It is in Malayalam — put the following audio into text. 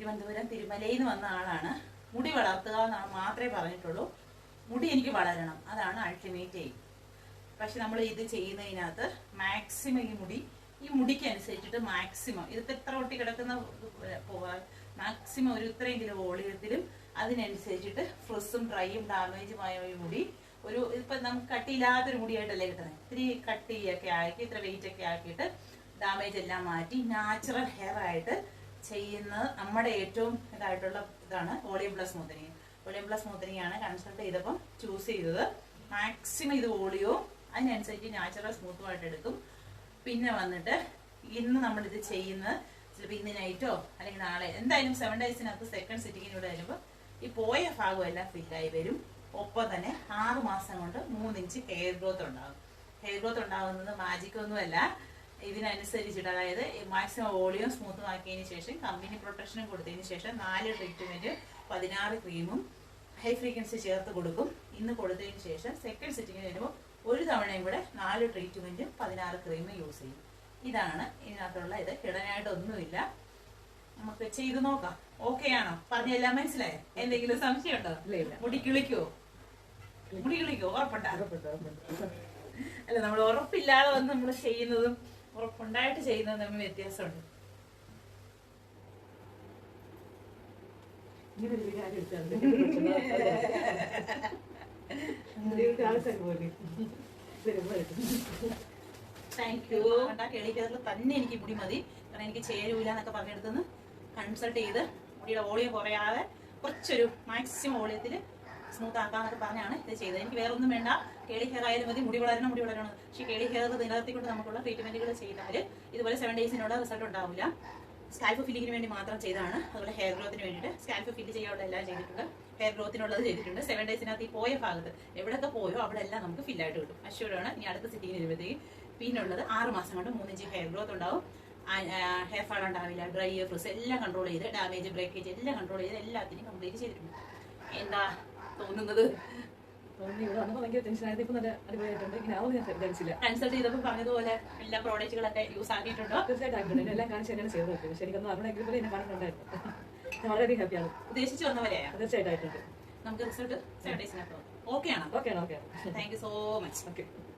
തിരുവനന്തപുരം തിരുമലയിൽ നിന്ന് വന്ന ആളാണ്. മുടി വളർത്തുക എന്നാണ് മാത്രമേ പറഞ്ഞിട്ടുള്ളൂ. മുടി എനിക്ക് വളരണം, അതാണ് അൾട്ടിമേറ്റ് എയിം. പക്ഷെ നമ്മൾ ഇത് ചെയ്യുന്നതിനകത്ത് മാക്സിമം ഈ മുടിക്ക് അനുസരിച്ചിട്ട് മാക്സിമം ഇതിപ്പോൾ എത്ര ഒട്ടി കിടക്കുന്ന മാക്സിമം ഒരു ഇത്രയും കിലോ വോളിയത്തിലും അതിനനുസരിച്ചിട്ട് ഫ്രിസും ഡ്രൈയും ഡാമേജുമായ ഒരു മുടി ഇപ്പൊ നമുക്ക് കട്ടിയില്ലാത്തൊരു മുടിയായിട്ടല്ലേ കിട്ടുന്നത്. ഇത്തിരി കട്ടിയൊക്കെ ആക്കി ഇത്ര വെയിറ്റ് ഒക്കെ ആക്കിയിട്ട് ഡാമേജ് എല്ലാം മാറ്റി നാച്ചുറൽ ഹെയർ ആയിട്ട് ചെയ്യുന്നത് നമ്മുടെ ഏറ്റവും ഇതായിട്ടുള്ള ഇതാണ് volume plus smoothening. Volume plus smoothening ആണ് കൺസൾട്ട് ചെയ്തപ്പം ചൂസ് ചെയ്തത്. മാക്സിമം ഇത് വോളിയോ അതിനനുസരിച്ച് നാച്ചുറൽ സ്മൂത്തുമായിട്ട് എടുക്കും. പിന്നെ വന്നിട്ട് ഇന്ന് നമ്മളിത് ചെയ്യുന്നത് ചിലപ്പോൾ ഇന്ന് നൈറ്റോ അല്ലെങ്കിൽ നാളെ എന്തായാലും 7 ഡേയ്സിനകത്ത് സെക്കൻഡ് സിറ്റിങ്ങിലൂടെ വരുമ്പോൾ ഈ പോയ ഭാഗം എല്ലാം ഫില്ലായി വരും. ഒപ്പം തന്നെ 6 മാസം കൊണ്ട് 3 ഇഞ്ച് ഹെയർ ഗ്രോത്ത് ഉണ്ടാകും. ഹെയർ ഗ്രോത്ത് ഉണ്ടാകുന്നത് മാജിക്കൊന്നുമല്ല, ഇതിനനുസരിച്ചിട്ട് അതായത് മാക്സിമം വോളിയം സ്മൂത്ത് ആക്കിയതിന് ശേഷം കമ്പനി പ്രൊട്ടക്ഷനും കൊടുത്തതിന് ശേഷം 4 ട്രീറ്റ്മെന്റ് 16 ക്രീമും ഹൈ ഫ്രീക്വൻസി ചേർത്ത് കൊടുക്കും. ഇന്ന് കൊടുത്തതിന് ശേഷം സെക്കൻഡ് സിറ്റിങ്ങിന് വരുമ്പോൾ ഒരു തവണയും കൂടെ 4 ട്രീറ്റ്മെന്റും 16 ക്രീമും യൂസ് ചെയ്യും. ഇതാണ് ഇതിനകത്തുള്ള ഇത്. കിടനായിട്ടൊന്നുമില്ല. നമുക്ക് ചെയ്ത് നോക്കാം. ഓക്കെ ആണോ? പറഞ്ഞെല്ലാം മനസ്സിലായോ? എന്തെങ്കിലും സംശയം ഉണ്ടോ? മുടി കിളിക്കോ? ഉറപ്പുണ്ടോ? അല്ല, നമ്മൾ ഉറപ്പില്ലാതെ വന്ന് നമ്മൾ ചെയ്യുന്നതും ഉറപ്പുണ്ടായിട്ട് ചെയ്യുന്നതും തമ്മിൽ വ്യത്യാസമുണ്ട്. Thank you. കേളിക്കതിൽ തന്നെ എനിക്ക് മുടി മതി, കാരണം എനിക്ക് ചേരൂല എന്നൊക്കെ പറഞ്ഞെടുത്തുനിന്ന് കൺസൾട്ട് ചെയ്ത് മുടിയുടെ വോളിയം കുറയാതെ കുറച്ചൊരു മാക്സിമം വോളിയത്തിൽ സ്മൂത്ത് ആക്കാന്നൊക്കെ പറഞ്ഞാണ് ഇത് ചെയ്തത്. എനിക്ക് വേറെ ഒന്നും വേണ്ട. കേളി ഹെയർ ആയാലും മതി, മുടി വളരണം. പക്ഷേ കേളി ഹെയർ നിലനിർത്തിക്കൊണ്ട് നമുക്കുള്ള ട്രീറ്റ്മെന്റുകൾ ചെയ്താൽ ഇതുപോലെ 7 ഡേയ്സിനുള്ള റിസൾട്ട് ഉണ്ടാവില്ല. സ്കാൽപ്പ് ഫില്ലിങ്ങിന് വേണ്ടി മാത്രം ചെയ്താണ്. അതുപോലെ ഹെയർ ഗ്രോത്തിന് വേണ്ടിയിട്ട് സ്കാൽപ്പ് ഫില്ല് ചെയ്യാനുള്ള എല്ലാം ചെയ്തിട്ടുണ്ട്. ഹെയർ ഗ്രോത്തിനുള്ളത് ചെയ്തിട്ടുണ്ട്. 7 ഡേയ്സിനകത്ത് ഈ പോയ ഭാഗത്ത് എവിടെയൊക്കെ പോയോ അവിടെ എല്ലാം നമുക്ക് ഫില്ലായിട്ട് കിട്ടും. അഷ്യൂറാണ്. ഇനി അടുത്ത സിറ്റിങ്ങിന് വരുമ്പോഴത്തേക്ക് പിന്നുള്ളത് 6 മാസം കൊണ്ട് 3 ഇഞ്ച് ഹെയർ ഗ്രോത്ത് ഉണ്ടാവും. ഹെയർ ഫാൾ ഉണ്ടാവില്ല. ഡ്രൈ ഫ്രിസ് എല്ലാം കൺട്രോൾ ചെയ്ത് ഡാമേജ് ബ്രേക്കേജ് എല്ലാം കൺട്രോൾ ചെയ്ത് എല്ലാത്തിനും കംപ്ലീറ്റ് ചെയ്തിട്ടുണ്ട്. എന്താ തോന്നുന്നത്? കൺസൾട്ട് ചെയ്തപ്പോൾ പറഞ്ഞതുപോലെ എല്ലാ പ്രോഡക്റ്റുകളൊക്കെ യൂസ് ആക്കിയിട്ടുണ്ടോ? തീർച്ചയായിട്ടും എല്ലാം കാണിച്ച് തന്നെയാണ് ചെയ്തത്. ശരിക്കും അറിയണമെങ്കിൽ എന്നെ കാണുന്നുണ്ടായിരുന്നു. ഞാൻ വളരെയധികം ഹാപ്പിയാണ്. ഉദ്ദേശിച്ച് വന്നവരെയാ? തീർച്ചയായിട്ടും നമുക്ക് റിസൾട്ട് 7 ഡേയ്സിനകത്ത് ഓക്കെ ആണോ? Okay. Thank you so much. Okay.